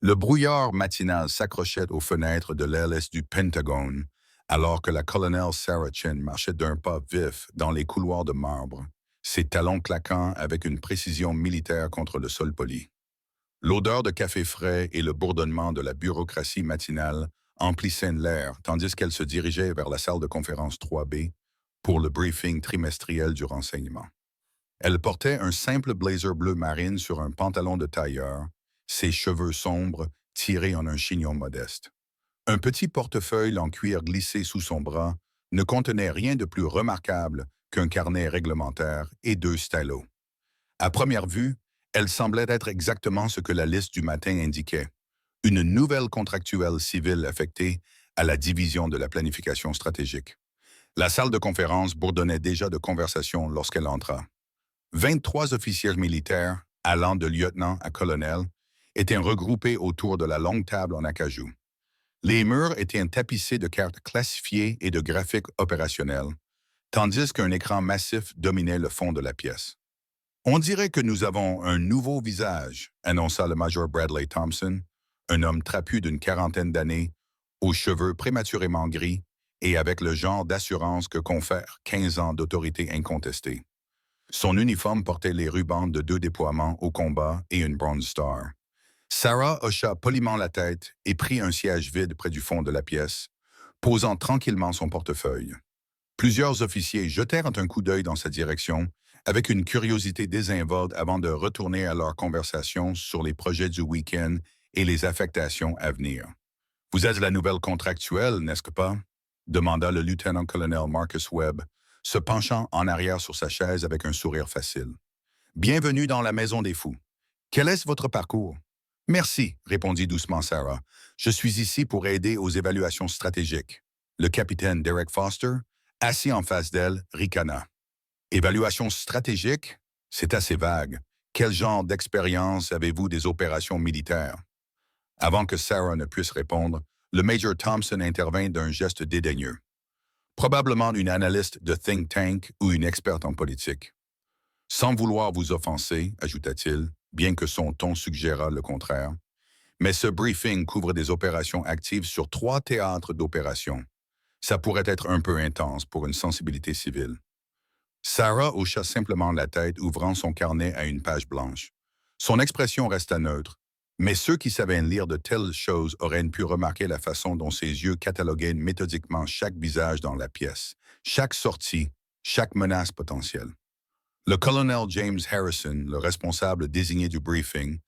Le brouillard matinal s'accrochait aux fenêtres de l'hélice du Pentagone, alors que la colonelle Sarah Chen marchait d'un pas vif dans les couloirs de marbre, ses talons claquant avec une précision militaire contre le sol poli. L'odeur de café frais et le bourdonnement de la bureaucratie matinale emplissaient l'air tandis qu'elle se dirigeait vers la salle de conférence 3B pour le briefing trimestriel du renseignement. Elle portait un simple blazer bleu marine sur un pantalon de tailleur, ses cheveux sombres tirés en un chignon modeste. Un petit portefeuille en cuir glissé sous son bras ne contenait rien de plus remarquable qu'un carnet réglementaire et deux stylos. À première vue, elle semblait être exactement ce que la liste du matin indiquait. Une nouvelle contractuelle civile affectée à la division de la planification stratégique. La salle de conférence bourdonnait déjà de conversations lorsqu'elle entra. 23 officiers militaires, allant de lieutenant à colonel, étaient regroupés autour de la longue table en acajou. Les murs étaient tapissés de cartes classifiées et de graphiques opérationnels, tandis qu'un écran massif dominait le fond de la pièce. On dirait que nous avons un nouveau visage, annonça le major Bradley Thompson, un homme trapu d'une quarantaine d'années, aux cheveux prématurément gris et avec le genre d'assurance que confèrent 15 ans d'autorité incontestée. Son uniforme portait les rubans de 2 déploiements au combat et une Bronze Star. Sarah hocha poliment la tête et prit un siège vide près du fond de la pièce, posant tranquillement son portefeuille. Plusieurs officiers jetèrent un coup d'œil dans sa direction, avec une curiosité désinvolte avant de retourner à leur conversation sur les projets du week-end et les affectations à venir. « Vous êtes la nouvelle contractuelle, n'est-ce pas? » demanda le lieutenant-colonel Marcus Webb, se penchant en arrière sur sa chaise avec un sourire facile. « Bienvenue dans la Maison des Fous. Quel est votre parcours? » « Merci, répondit doucement Sarah. Je suis ici pour aider aux évaluations stratégiques. Le capitaine Derek Foster, assis en face d'elle, ricana. Évaluation stratégique? C'est assez vague. Quel genre d'expérience avez-vous des opérations militaires? Avant que Sarah ne puisse répondre, le Major Thompson intervint d'un geste dédaigneux. Probablement une analyste de think tank ou une experte en politique. Sans vouloir vous offenser, ajouta-t-il, bien que son ton suggérât le contraire, mais ce briefing couvre des opérations actives sur 3 théâtres d'opérations. Ça pourrait être un peu intense pour une sensibilité civile. Sarah hocha simplement la tête, ouvrant son carnet à une page blanche. Son expression resta neutre, mais ceux qui savaient lire de telles choses auraient pu remarquer la façon dont ses yeux cataloguaient méthodiquement chaque visage dans la pièce, chaque sortie, chaque menace potentielle. Le colonel James Harrison, le responsable désigné du briefing,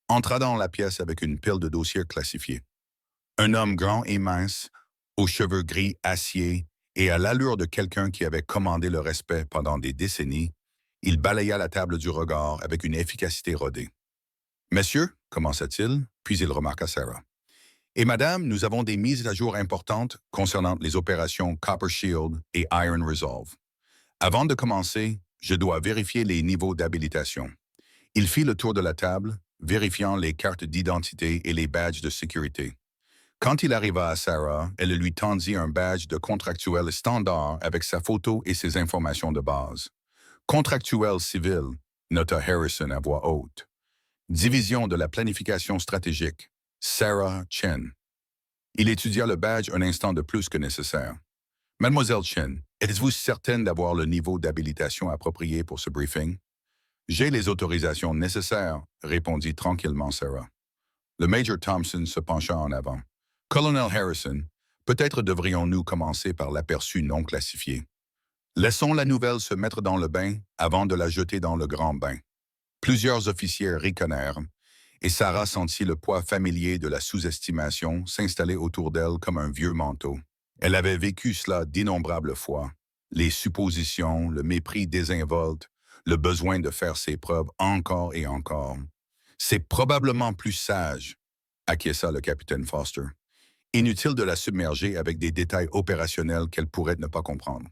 entra dans la pièce avec une pile de dossiers classifiés. Un homme grand et mince, aux cheveux gris acier et à l'allure de quelqu'un qui avait commandé le respect pendant des décennies, il balaya la table du regard avec une efficacité rodée. « Messieurs, commença-t-il, puis il remarqua Sarah. « Et madame, nous avons des mises à jour importantes concernant les opérations Copper Shield et Iron Resolve. Avant de commencer, je dois vérifier les niveaux d'habilitation. » Il fit le tour de la table, vérifiant les cartes d'identité et les badges de sécurité. Quand il arriva à Sarah, elle lui tendit un badge de contractuel standard avec sa photo et ses informations de base. « Contractuel civil », nota Harrison à voix haute. « Division de la planification stratégique, Sarah Chen. » Il étudia le badge un instant de plus que nécessaire. « Mademoiselle Chen, êtes-vous certaine d'avoir le niveau d'habilitation approprié pour ce briefing? » « J'ai les autorisations nécessaires, » répondit tranquillement Sarah. Le Major Thompson se pencha en avant. « Colonel Harrison, peut-être devrions-nous commencer par l'aperçu non classifié. Laissons la nouvelle se mettre dans le bain avant de la jeter dans le grand bain. » Plusieurs officiers ricanèrent, et Sarah sentit le poids familier de la sous-estimation s'installer autour d'elle comme un vieux manteau. Elle avait vécu cela d'innombrables fois. Les suppositions, le mépris désinvolte, le besoin de faire ses preuves encore et encore. « C'est probablement plus sage, » acquiesça le capitaine Foster. « Inutile de la submerger avec des détails opérationnels qu'elle pourrait ne pas comprendre. »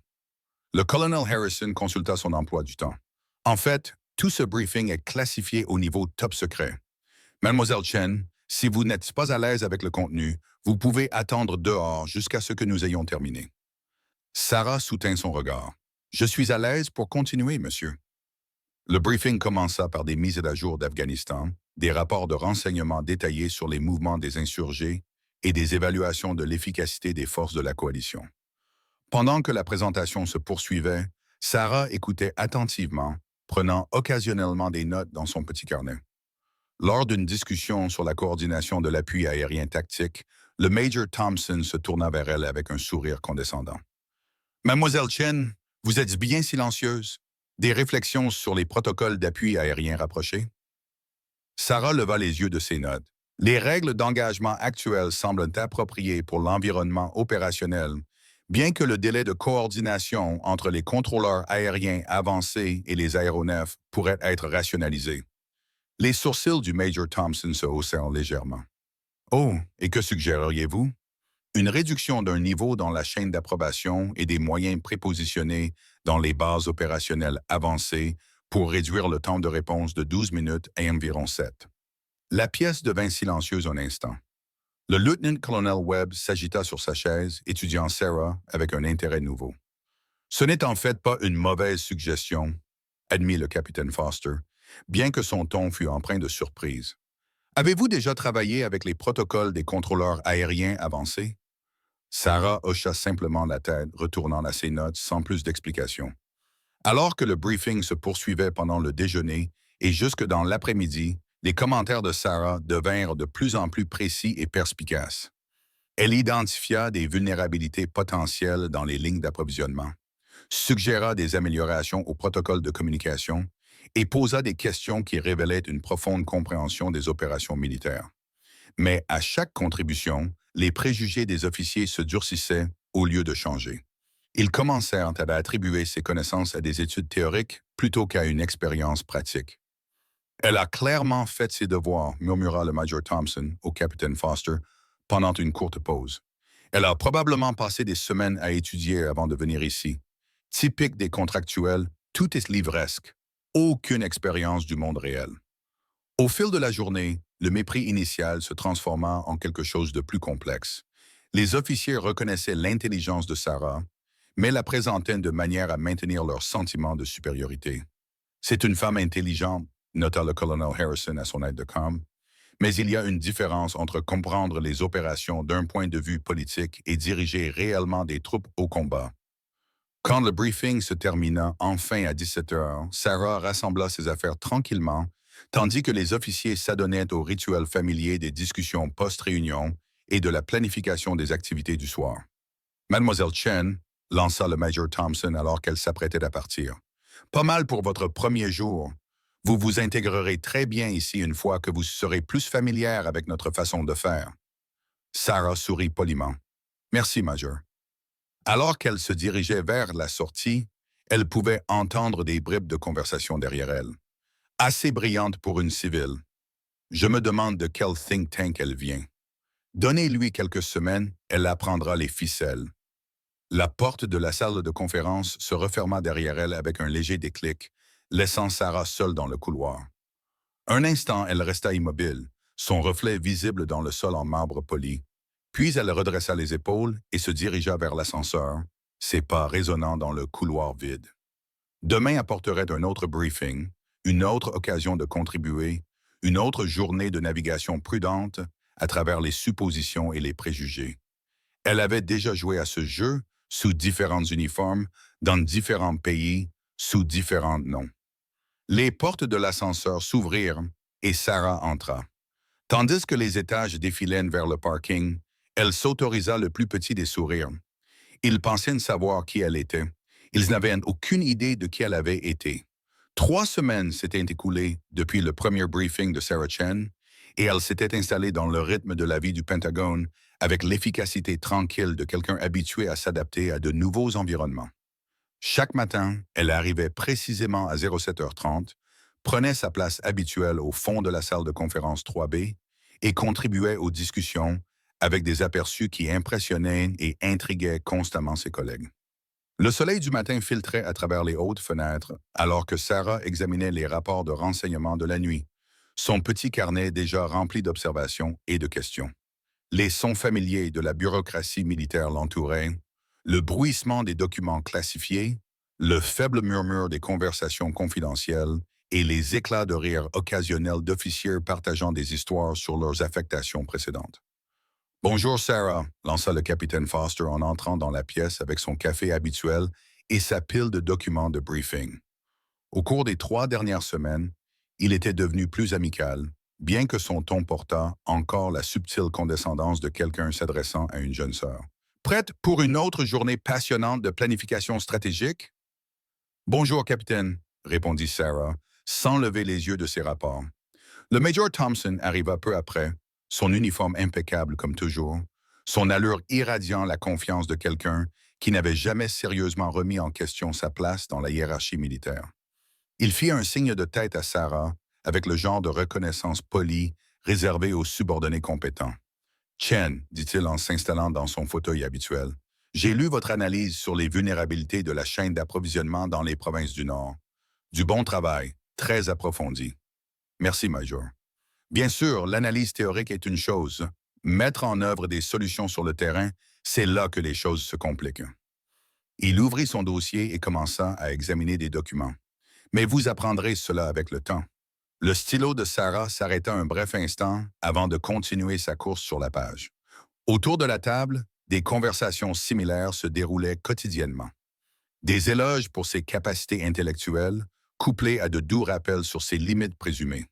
Le colonel Harrison consulta son emploi du temps. « En fait, tout ce briefing est classifié au niveau top secret. Mademoiselle Chen, si vous n'êtes pas à l'aise avec le contenu, vous pouvez attendre dehors jusqu'à ce que nous ayons terminé. » Sarah soutint son regard. « Je suis à l'aise pour continuer, monsieur. » Le briefing commença par des mises à jour d'Afghanistan, des rapports de renseignements détaillés sur les mouvements des insurgés et des évaluations de l'efficacité des forces de la coalition. Pendant que la présentation se poursuivait, Sarah écoutait attentivement, prenant occasionnellement des notes dans son petit carnet. Lors d'une discussion sur la coordination de l'appui aérien tactique, le Major Thompson se tourna vers elle avec un sourire condescendant. Mademoiselle Chen, vous êtes bien silencieuse. Des réflexions sur les protocoles d'appui aérien rapprochés? Sarah leva les yeux de ses notes. Les règles d'engagement actuelles semblent appropriées pour l'environnement opérationnel, bien que le délai de coordination entre les contrôleurs aériens avancés et les aéronefs pourrait être rationalisé. Les sourcils du Major Thompson se haussèrent légèrement. Oh, et que suggéreriez-vous? Une réduction d'un niveau dans la chaîne d'approbation et des moyens prépositionnés dans les bases opérationnelles avancées pour réduire le temps de réponse de 12 minutes à environ 7. La pièce devint silencieuse un instant. Le lieutenant-colonel Webb s'agita sur sa chaise, étudiant Sarah avec un intérêt nouveau. Ce n'est en fait pas une mauvaise suggestion, admit le capitaine Foster, bien que son ton fût empreint de surprise. Avez-vous déjà travaillé avec les protocoles des contrôleurs aériens avancés? Sarah hocha simplement la tête, retournant à ses notes sans plus d'explications. Alors que le briefing se poursuivait pendant le déjeuner et jusque dans l'après-midi, les commentaires de Sarah devinrent de plus en plus précis et perspicaces. Elle identifia des vulnérabilités potentielles dans les lignes d'approvisionnement, suggéra des améliorations au protocole de communication et posa des questions qui révélaient une profonde compréhension des opérations militaires. Mais à chaque contribution, les préjugés des officiers se durcissaient au lieu de changer. Ils commencèrent à attribuer ces connaissances à des études théoriques plutôt qu'à une expérience pratique. Elle a clairement fait ses devoirs, murmura le Major Thompson au capitaine Foster pendant une courte pause. Elle a probablement passé des semaines à étudier avant de venir ici. Typique des contractuels, tout est livresque. Aucune expérience du monde réel. Au fil de la journée, le mépris initial se transforma en quelque chose de plus complexe. Les officiers reconnaissaient l'intelligence de Sarah, mais la présentaient de manière à maintenir leur sentiment de supériorité. C'est une femme intelligente, nota le colonel Harrison à son aide de camp, mais il y a une différence entre comprendre les opérations d'un point de vue politique et diriger réellement des troupes au combat. Quand le briefing se termina enfin à 17 heures, Sarah rassembla ses affaires tranquillement, tandis que les officiers s'adonnaient au rituel familier des discussions post-réunion et de la planification des activités du soir. Mademoiselle Chen, lança le Major Thompson alors qu'elle s'apprêtait à partir. Pas mal pour votre premier jour. Vous vous intégrerez très bien ici une fois que vous serez plus familière avec notre façon de faire. Sarah sourit poliment. Merci, Major. Alors qu'elle se dirigeait vers la sortie, elle pouvait entendre des bribes de conversation derrière elle. Assez brillante pour une civile. Je me demande de quel think tank elle vient. Donnez-lui quelques semaines, elle apprendra les ficelles. La porte de la salle de conférence se referma derrière elle avec un léger déclic, laissant Sarah seule dans le couloir. Un instant, elle resta immobile, son reflet visible dans le sol en marbre poli. Puis elle redressa les épaules et se dirigea vers l'ascenseur, ses pas résonnant dans le couloir vide. Demain apporterait un autre briefing, une autre occasion de contribuer, une autre journée de navigation prudente à travers les suppositions et les préjugés. Elle avait déjà joué à ce jeu sous différents uniformes, dans différents pays, sous différents noms. Les portes de l'ascenseur s'ouvrirent et Sarah entra. Tandis que les étages défilaient vers le parking, elle s'autorisa le plus petit des sourires. Ils pensaient savoir qui elle était. Ils n'avaient aucune idée de qui elle avait été. 3 semaines s'étaient écoulées depuis le premier briefing de Sarah Chen et elle s'était installée dans le rythme de la vie du Pentagone avec l'efficacité tranquille de quelqu'un habitué à s'adapter à de nouveaux environnements. Chaque matin, elle arrivait précisément à 07h30, prenait sa place habituelle au fond de la salle de conférence 3B et contribuait aux discussions avec des aperçus qui impressionnaient et intriguaient constamment ses collègues. Le soleil du matin filtrait à travers les hautes fenêtres alors que Sarah examinait les rapports de renseignement de la nuit, son petit carnet déjà rempli d'observations et de questions. Les sons familiers de la bureaucratie militaire l'entouraient, le bruissement des documents classifiés, le faible murmure des conversations confidentielles et les éclats de rire occasionnels d'officiers partageant des histoires sur leurs affectations précédentes. Bonjour Sarah, lança le capitaine Foster en entrant dans la pièce avec son café habituel et sa pile de documents de briefing. Au cours des 3 dernières semaines, il était devenu plus amical, bien que son ton portât encore la subtile condescendance de quelqu'un s'adressant à une jeune sœur. Prête pour une autre journée passionnante de planification stratégique? Bonjour, capitaine, répondit Sarah, sans lever les yeux de ses rapports. Le Major Thompson arriva peu après, son uniforme impeccable comme toujours, son allure irradiant la confiance de quelqu'un qui n'avait jamais sérieusement remis en question sa place dans la hiérarchie militaire. Il fit un signe de tête à Sarah avec le genre de reconnaissance polie réservé aux subordonnés compétents. Chen, dit-il en s'installant dans son fauteuil habituel, j'ai lu votre analyse sur les vulnérabilités de la chaîne d'approvisionnement dans les provinces du Nord. Du bon travail, très approfondi. Merci, Major. Bien sûr, l'analyse théorique est une chose. Mettre en œuvre des solutions sur le terrain, c'est là que les choses se compliquent. Il ouvrit son dossier et commença à examiner des documents. Mais vous apprendrez cela avec le temps. Le stylo de Sarah s'arrêta un bref instant avant de continuer sa course sur la page. Autour de la table, des conversations similaires se déroulaient quotidiennement. Des éloges pour ses capacités intellectuelles, couplés à de doux rappels sur ses limites présumées.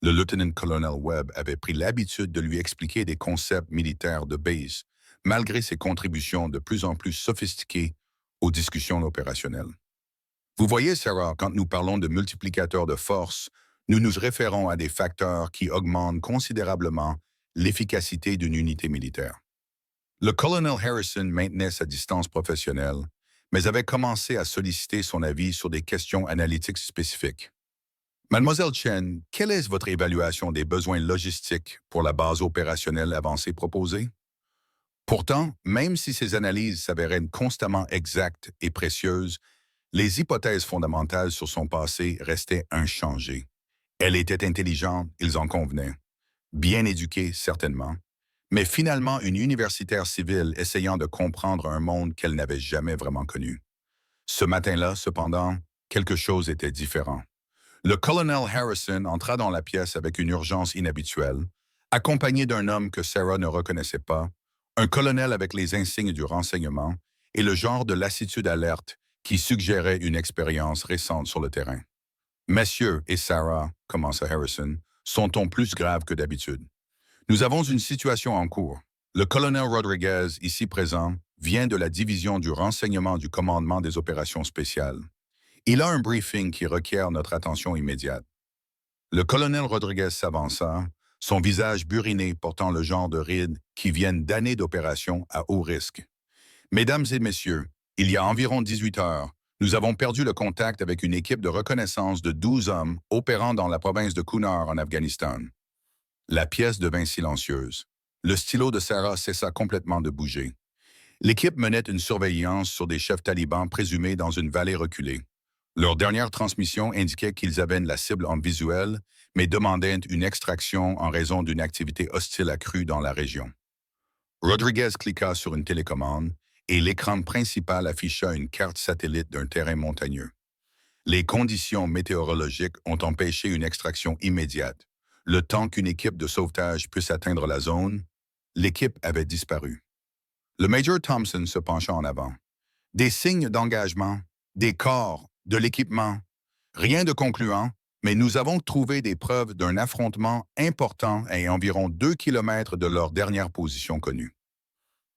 Le lieutenant-colonel Webb avait pris l'habitude de lui expliquer des concepts militaires de base, malgré ses contributions de plus en plus sophistiquées aux discussions opérationnelles. Vous voyez, Sarah, quand nous parlons de multiplicateurs de force, nous nous référons à des facteurs qui augmentent considérablement l'efficacité d'une unité militaire. Le colonel Harrison maintenait sa distance professionnelle, mais avait commencé à solliciter son avis sur des questions analytiques spécifiques. Mademoiselle Chen, quelle est votre évaluation des besoins logistiques pour la base opérationnelle avancée proposée? Pourtant, même si ces analyses s'avéraient constamment exactes et précieuses, les hypothèses fondamentales sur son passé restaient inchangées. Elle était intelligente, ils en convenaient. Bien éduquée, certainement. Mais finalement une universitaire civile essayant de comprendre un monde qu'elle n'avait jamais vraiment connu. Ce matin-là, cependant, quelque chose était différent. Le colonel Harrison entra dans la pièce avec une urgence inhabituelle, accompagné d'un homme que Sarah ne reconnaissait pas, un colonel avec les insignes du renseignement et le genre de lassitude alerte qui suggérait une expérience récente sur le terrain. « Messieurs et Sarah, commença Harrison, son ton plus grave que d'habitude. Nous avons une situation en cours. Le colonel Rodriguez, ici présent, vient de la division du renseignement du commandement des opérations spéciales. Il a un briefing qui requiert notre attention immédiate. » Le colonel Rodriguez s'avança, son visage buriné portant le genre de rides qui viennent d'années d'opérations à haut risque. « Mesdames et messieurs, il y a environ 18 heures, nous avons perdu le contact avec une équipe de reconnaissance de 12 hommes opérant dans la province de Kunar en Afghanistan. » La pièce devint silencieuse. Le stylo de Sarah cessa complètement de bouger. L'équipe menait une surveillance sur des chefs talibans présumés dans une vallée reculée. Leur dernière transmission indiquait qu'ils avaient la cible en visuel, mais demandaient une extraction en raison d'une activité hostile accrue dans la région. Rodriguez cliqua sur une télécommande et l'écran principal afficha une carte satellite d'un terrain montagneux. Les conditions météorologiques ont empêché une extraction immédiate. Le temps qu'une équipe de sauvetage puisse atteindre la zone, l'équipe avait disparu. Le Major Thompson se pencha en avant. Des signes d'engagement, des corps, de l'équipement. Rien de concluant, mais nous avons trouvé des preuves d'un affrontement important à environ 2 kilomètres de leur dernière position connue.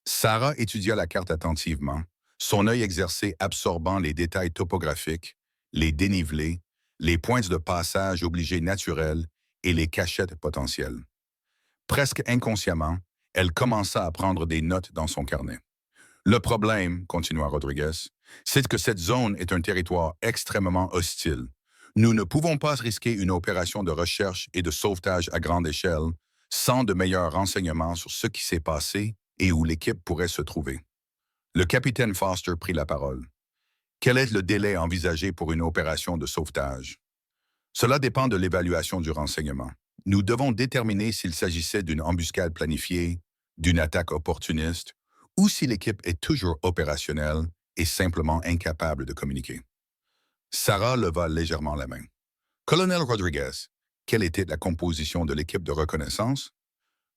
Sarah étudia la carte attentivement, son œil exercé absorbant les détails topographiques, les dénivelés, les points de passage obligés naturels et les cachettes potentielles. Presque inconsciemment, elle commença à prendre des notes dans son carnet. Le problème, continua Rodriguez, c'est que cette zone est un territoire extrêmement hostile. Nous ne pouvons pas risquer une opération de recherche et de sauvetage à grande échelle sans de meilleurs renseignements sur ce qui s'est passé et où l'équipe pourrait se trouver. Le capitaine Foster prit la parole. Quel est le délai envisagé pour une opération de sauvetage? Cela dépend de l'évaluation du renseignement. Nous devons déterminer s'il s'agissait d'une embuscade planifiée, d'une attaque opportuniste, ou si l'équipe est toujours opérationnelle et simplement incapable de communiquer. Sarah leva légèrement la main. Colonel Rodriguez, quelle était la composition de l'équipe de reconnaissance?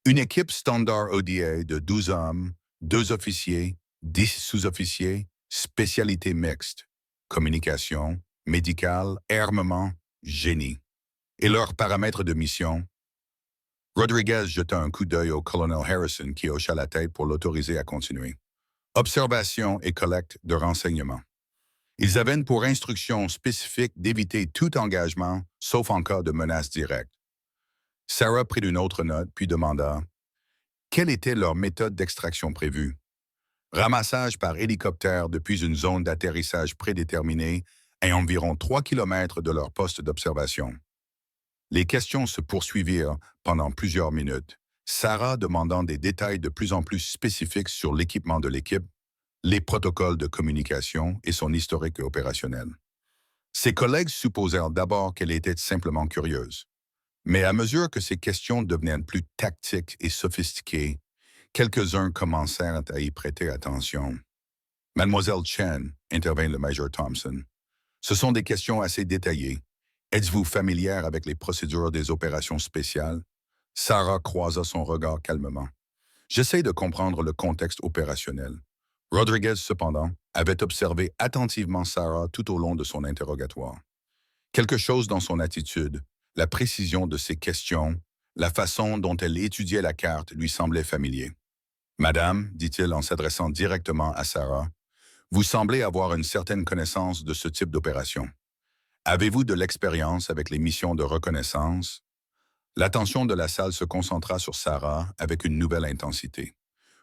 Une équipe standard ODA de 12 hommes, 2 officiers, 10 sous-officiers, spécialité mixte, communication, médicale, armement, génie. Et leurs paramètres de mission? Rodriguez jeta un coup d'œil au colonel Harrison qui hocha la tête pour l'autoriser à continuer. Observation et collecte de renseignements. Ils avaient pour instruction spécifique d'éviter tout engagement, sauf en cas de menace directe. Sarah prit une autre note, puis demanda quelle était leur méthode d'extraction prévue. Ramassage par hélicoptère depuis une zone d'atterrissage prédéterminée à environ 3 kilomètres de leur poste d'observation. Les questions se poursuivirent pendant plusieurs minutes, Sarah demandant des détails de plus en plus spécifiques sur l'équipement de l'équipe, les protocoles de communication et son historique opérationnel. Ses collègues supposèrent d'abord qu'elle était simplement curieuse. Mais à mesure que ces questions devenaient plus tactiques et sophistiquées, quelques-uns commencèrent à y prêter attention. Mademoiselle Chen, intervint le Major Thompson, ce sont des questions assez détaillées. Êtes-vous familière avec les procédures des opérations spéciales? Sarah croisa son regard calmement. J'essaie de comprendre le contexte opérationnel. Rodriguez, cependant, avait observé attentivement Sarah tout au long de son interrogatoire. Quelque chose dans son attitude, la précision de ses questions, la façon dont elle étudiait la carte lui semblait familier. « Madame, dit-il en s'adressant directement à Sarah, vous semblez avoir une certaine connaissance de ce type d'opération. Avez-vous de l'expérience avec les missions de reconnaissance? » L'attention de la salle se concentra sur Sarah avec une nouvelle intensité.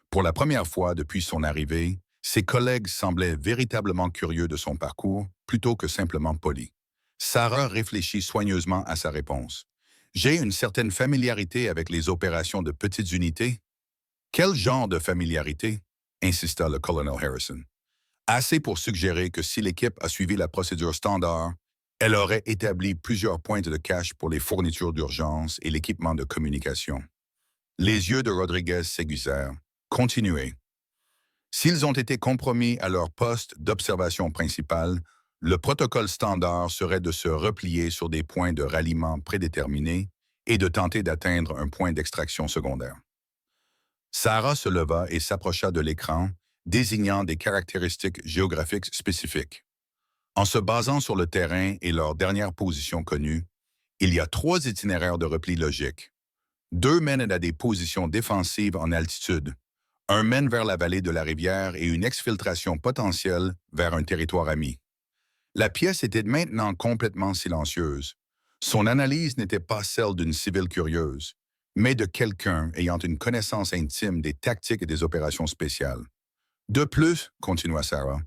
Pour la première fois depuis son arrivée, ses collègues semblaient véritablement curieux de son parcours plutôt que simplement polis. Sarah réfléchit soigneusement à sa réponse. « J'ai une certaine familiarité avec les opérations de petites unités. » « Quel genre de familiarité? » insista le colonel Harrison. « Assez pour suggérer que si l'équipe a suivi la procédure standard, elle aurait établi plusieurs points de cache pour les fournitures d'urgence et l'équipement de communication. » Les yeux de Rodriguez s'aiguisèrent. « Continuez. » S'ils ont été compromis à leur poste d'observation principal, le protocole standard serait de se replier sur des points de ralliement prédéterminés et de tenter d'atteindre un point d'extraction secondaire. Sarah se leva et s'approcha de l'écran, désignant des caractéristiques géographiques spécifiques. En se basant sur le terrain et leur dernière position connue, il y a 3 itinéraires de repli logiques. 2 mènent à des positions défensives en altitude. Un mène vers la vallée de la rivière et une exfiltration potentielle vers un territoire ami. La pièce était maintenant complètement silencieuse. Son analyse n'était pas celle d'une civile curieuse, mais de quelqu'un ayant une connaissance intime des tactiques et des opérations spéciales. De plus, continua Sarah,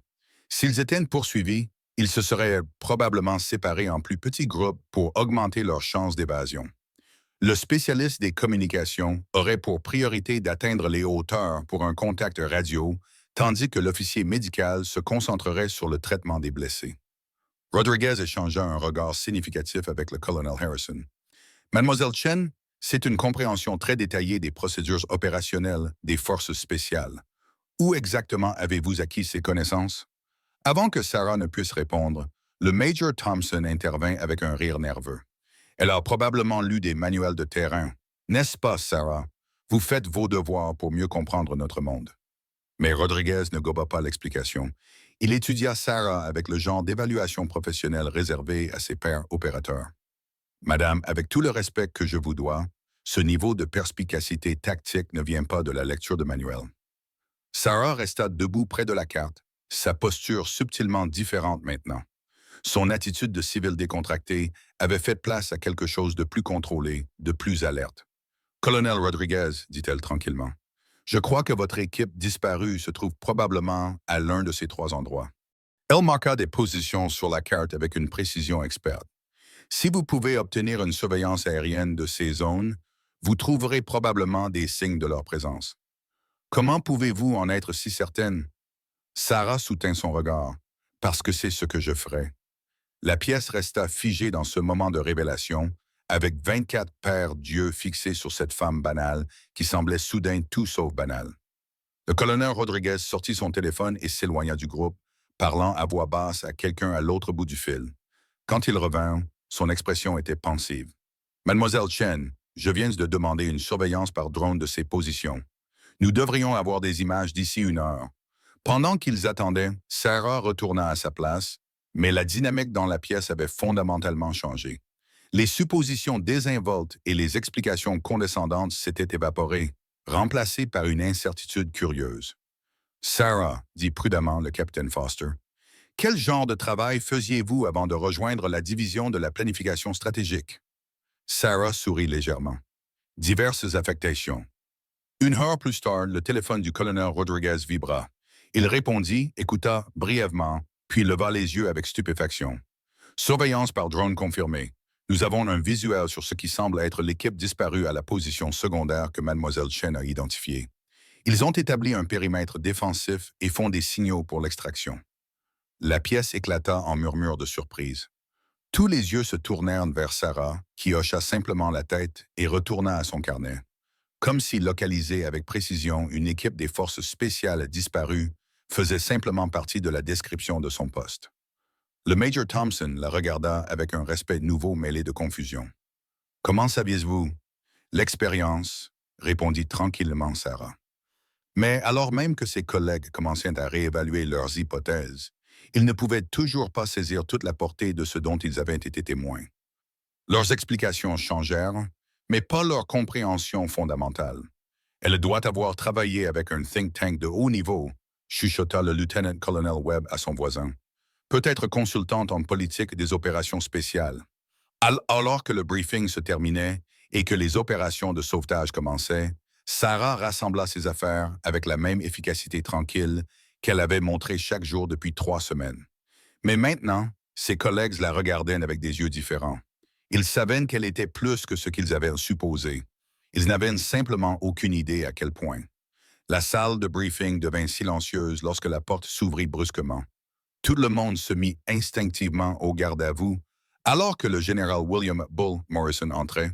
s'ils étaient poursuivis, ils se seraient probablement séparés en plus petits groupes pour augmenter leurs chances d'évasion. Le spécialiste des communications aurait pour priorité d'atteindre les hauteurs pour un contact radio, tandis que l'officier médical se concentrerait sur le traitement des blessés. Rodriguez échangea un regard significatif avec le colonel Harrison. « Mademoiselle Chen, c'est une compréhension très détaillée des procédures opérationnelles des forces spéciales. Où exactement avez-vous acquis ces connaissances? » Avant que Sarah ne puisse répondre, le Major Thompson intervint avec un rire nerveux. « Elle a probablement lu des manuels de terrain. N'est-ce pas, Sarah? Vous faites vos devoirs pour mieux comprendre notre monde. » Mais Rodriguez ne goba pas l'explication. Il étudia Sarah avec le genre d'évaluation professionnelle réservé à ses pairs opérateurs. « Madame, avec tout le respect que je vous dois, ce niveau de perspicacité tactique ne vient pas de la lecture de manuel. » Sarah resta debout près de la carte, sa posture subtilement différente maintenant. Son attitude de civil décontracté avait fait place à quelque chose de plus contrôlé, de plus alerte. « Colonel Rodriguez, dit-elle tranquillement, je crois que votre équipe disparue se trouve probablement à l'un de ces 3 endroits. » Elle marqua des positions sur la carte avec une précision experte. « Si vous pouvez obtenir une surveillance aérienne de ces zones, vous trouverez probablement des signes de leur présence. Comment pouvez-vous en être si certaine? » Sarah soutint son regard. « Parce que c'est ce que je ferai. » La pièce resta figée dans ce moment de révélation, avec 24 paires d'yeux fixés sur cette femme banale qui semblait soudain tout sauf banale. Le colonel Rodriguez sortit son téléphone et s'éloigna du groupe, parlant à voix basse à quelqu'un à l'autre bout du fil. Quand il revint, Son expression était pensive. Mademoiselle Chen, je viens de demander une surveillance par drone de ces positions. Nous devrions avoir des images d'ici 1 heure. Pendant qu'ils attendaient, Sarah retourna à sa place, mais la dynamique dans la pièce avait fondamentalement changé. Les suppositions désinvoltes et les explications condescendantes s'étaient évaporées, remplacées par une incertitude curieuse. Sarah, dit prudemment le capitaine Foster, quel genre de travail faisiez-vous avant de rejoindre la division de la planification stratégique? Sarah sourit légèrement. Diverses affectations. 1 heure plus tard, le téléphone du colonel Rodriguez vibra. Il répondit, écouta brièvement, puis leva les yeux avec stupéfaction. Surveillance par drone confirmée. Nous avons un visuel sur ce qui semble être l'équipe disparue à la position secondaire que Mademoiselle Chen a identifiée. Ils ont établi un périmètre défensif et font des signaux pour l'extraction. La pièce éclata en murmures de surprise. Tous les yeux se tournèrent vers Sarah, qui hocha simplement la tête et retourna à son carnet. Comme si localiser avec précision une équipe des forces spéciales disparues faisait simplement partie de la description de son poste. Le Major Thompson la regarda avec un respect nouveau mêlé de confusion. « Comment saviez-vous? » « L'expérience, » répondit tranquillement Sarah. Mais alors même que ses collègues commençaient à réévaluer leurs hypothèses, ils ne pouvaient toujours pas saisir toute la portée de ce dont ils avaient été témoins. Leurs explications changèrent, mais pas leur compréhension fondamentale. Elle doit avoir travaillé avec un think tank de haut niveau, chuchota le lieutenant-colonel Webb à son voisin. Peut-être consultante en politique des opérations spéciales. Alors que le briefing se terminait et que les opérations de sauvetage commençaient, Sarah rassembla ses affaires avec la même efficacité tranquille qu'elle avait montrée chaque jour depuis 3 semaines. Mais maintenant, ses collègues la regardaient avec des yeux différents. Ils savaient qu'elle était plus que ce qu'ils avaient supposé. Ils n'avaient simplement aucune idée à quel point. La salle de briefing devint silencieuse lorsque la porte s'ouvrit brusquement. Tout le monde se mit instinctivement au garde-à-vous, alors que le général William Bull Morrison entrait,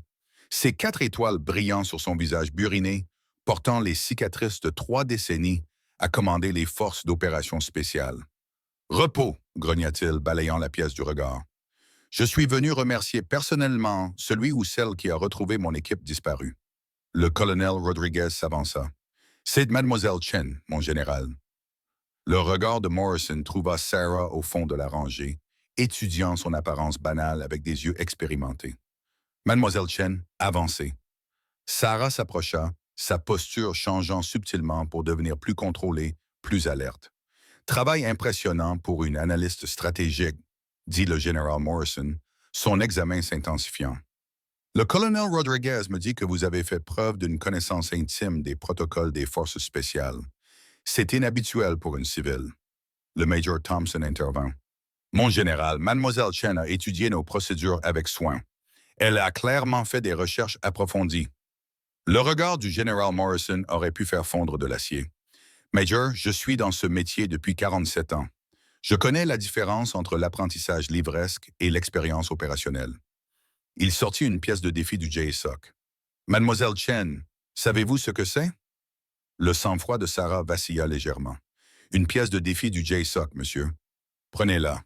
ses 4 étoiles brillant sur son visage buriné, portant les cicatrices de 3 décennies à commander les forces d'opération spéciales. « Repos !» grogna-t-il, balayant la pièce du regard. « Je suis venu remercier personnellement celui ou celle qui a retrouvé mon équipe disparue. » Le colonel Rodriguez s'avança. « C'est Mademoiselle Chen, mon général. » Le regard de Morrison trouva Sarah au fond de la rangée, étudiant son apparence banale avec des yeux expérimentés. Mademoiselle Chen, avancez. Sarah s'approcha, sa posture changeant subtilement pour devenir plus contrôlée, plus alerte. Travail impressionnant pour une analyste stratégique, dit le général Morrison, son examen s'intensifiant. Le colonel Rodriguez me dit que vous avez fait preuve d'une connaissance intime des protocoles des forces spéciales. C'est inhabituel pour une civile. Le Major Thompson intervint. Mon général, Mademoiselle Chen a étudié nos procédures avec soin. Elle a clairement fait des recherches approfondies. Le regard du général Morrison aurait pu faire fondre de l'acier. Major, je suis dans ce métier depuis 47 ans. Je connais la différence entre l'apprentissage livresque et l'expérience opérationnelle. Il sortit une pièce de défi du JSOC. Mademoiselle Chen, savez-vous ce que c'est? Le sang-froid de Sarah vacilla légèrement. Une pièce de défi du JSOC, monsieur. Prenez-la.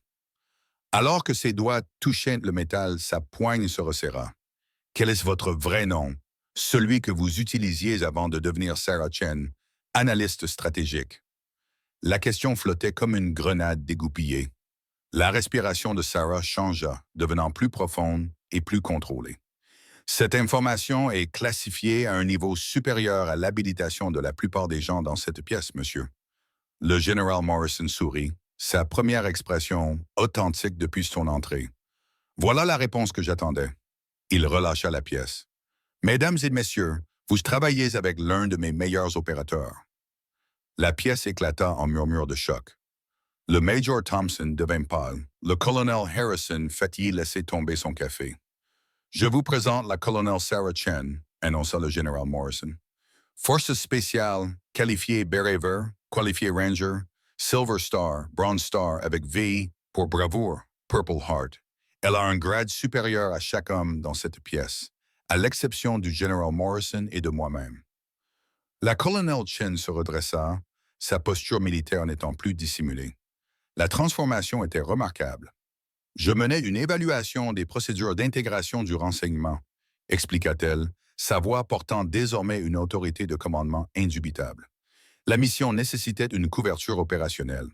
Alors que ses doigts touchaient le métal, sa poigne se resserra. Quel est votre vrai nom? Celui que vous utilisiez avant de devenir Sarah Chen, analyste stratégique. La question flottait comme une grenade dégoupillée. La respiration de Sarah changea, devenant plus profonde et plus contrôlée. Cette information est classifiée à un niveau supérieur à l'habilitation de la plupart des gens dans cette pièce, monsieur. Le général Morrison sourit, sa première expression authentique depuis son entrée. Voilà la réponse que j'attendais. Il relâcha la pièce. Mesdames et messieurs, vous travaillez avec l'un de mes meilleurs opérateurs. La pièce éclata en murmures de choc. Le Major Thompson devint pâle. Le colonel Harrison faillit laisser tomber son café. Je vous présente la colonel Sarah Chen, annonça le général Morrison. Forces spéciales, qualifiées Beret Vert, qualifiées Ranger, Silver Star, Bronze Star avec V pour bravoure, Purple Heart. Elle a un grade supérieur à chaque homme dans cette pièce, à l'exception du général Morrison et de moi-même. La colonel Chen se redressa, sa posture militaire n'étant plus dissimulée. La transformation était remarquable. Je menais une évaluation des procédures d'intégration du renseignement, expliqua-t-elle, sa voix portant désormais une autorité de commandement indubitable. La mission nécessitait une couverture opérationnelle.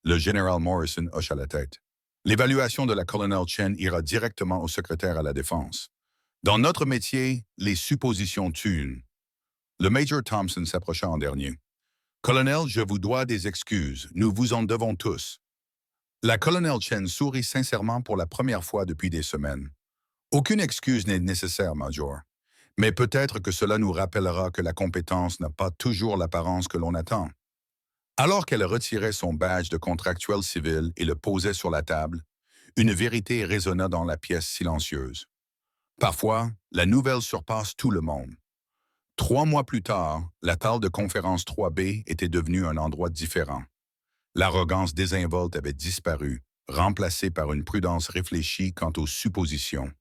Le général Morrison hocha la tête. L'évaluation de la colonel Chen ira directement au secrétaire à la Défense. Dans notre métier, les suppositions tuent. Le Major Thompson s'approcha en dernier. Colonel, je vous dois des excuses. Nous vous en devons tous. La colonel Chen sourit sincèrement pour la première fois depuis des semaines. Aucune excuse n'est nécessaire, Major. Mais peut-être que cela nous rappellera que la compétence n'a pas toujours l'apparence que l'on attend. Alors qu'elle retirait son badge de contractuel civil et le posait sur la table, une vérité résonna dans la pièce silencieuse. Parfois, la nouvelle surpasse tout le monde. 3 mois plus tard, la salle de conférence 3B était devenue un endroit différent. L'arrogance désinvolte avait disparu, remplacée par une prudence réfléchie quant aux suppositions.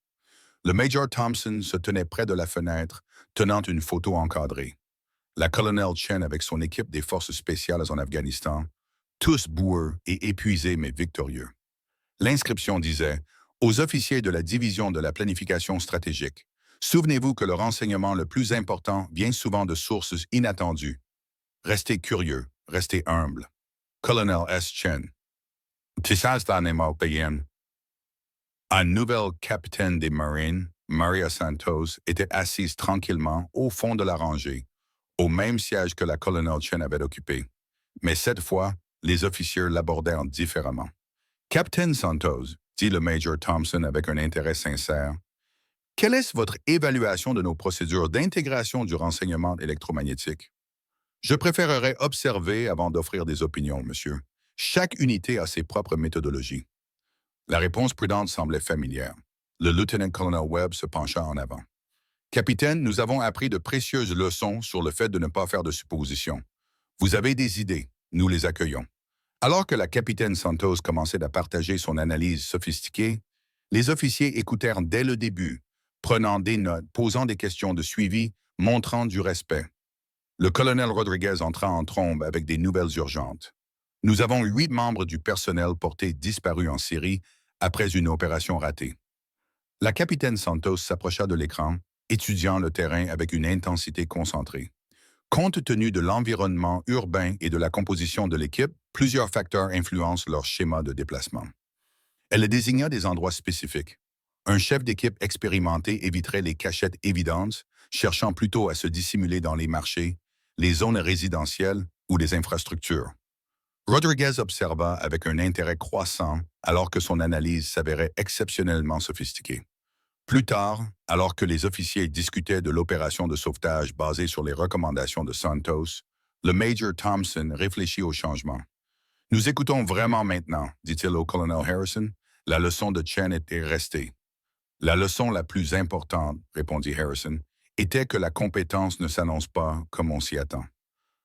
Le Major Thompson se tenait près de la fenêtre, tenant une photo encadrée. La colonel Chen avec son équipe des forces spéciales en Afghanistan, tous boueux et épuisés mais victorieux. L'inscription disait « Aux officiers de la division de la planification stratégique, souvenez-vous que le renseignement le plus important vient souvent de sources inattendues. Restez curieux, restez humble. Colonel S. Chen. Un nouvel capitaine des Marines, Maria Santos, était assise tranquillement au fond de la rangée, au même siège que la colonel Chen avait occupé. Mais cette fois, les officiers l'abordèrent différemment. Capitaine Santos, dit le Major Thompson avec un intérêt sincère, quelle est votre évaluation de nos procédures d'intégration du renseignement électromagnétique? Je préférerais observer avant d'offrir des opinions, monsieur. Chaque unité a ses propres méthodologies. La réponse prudente semblait familière. Le lieutenant-colonel Webb se pencha en avant. Capitaine, nous avons appris de précieuses leçons sur le fait de ne pas faire de suppositions. Vous avez des idées, nous les accueillons. Alors que la capitaine Santos commençait à partager son analyse sophistiquée, les officiers écoutèrent dès le début, prenant des notes, posant des questions de suivi, montrant du respect. Le colonel Rodriguez entra en trombe avec des nouvelles urgentes. Nous avons 8 membres du personnel portés disparus en Syrie après une opération ratée. La capitaine Santos s'approcha de l'écran, étudiant le terrain avec une intensité concentrée. Compte tenu de l'environnement urbain et de la composition de l'équipe, plusieurs facteurs influencent leur schéma de déplacement. Elle désigna des endroits spécifiques. Un chef d'équipe expérimenté éviterait les cachettes évidentes, cherchant plutôt à se dissimuler dans les marchés, les zones résidentielles ou les infrastructures. Rodriguez observa avec un intérêt croissant alors que son analyse s'avérait exceptionnellement sophistiquée. Plus tard, alors que les officiers discutaient de l'opération de sauvetage basée sur les recommandations de Santos, le Major Thompson réfléchit au changement. « Nous écoutons vraiment maintenant, dit-il au colonel Harrison. La leçon de Chen était restée. La leçon la plus importante, répondit Harrison, était que la compétence ne s'annonce pas comme on s'y attend.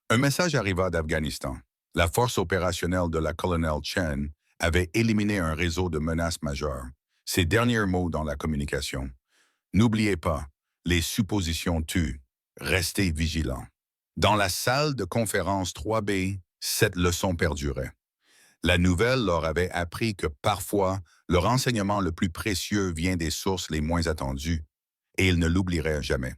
Un message arriva d'Afghanistan. La force opérationnelle de la colonel Chen avait éliminé un réseau de menaces majeures. Ses derniers mots dans la communication. N'oubliez pas, les suppositions tuent. Restez vigilants. Dans la salle de conférence 3B, cette leçon perdurait. La nouvelle leur avait appris que parfois, le renseignement le plus précieux vient des sources les moins attendues, et ils ne l'oublieraient jamais.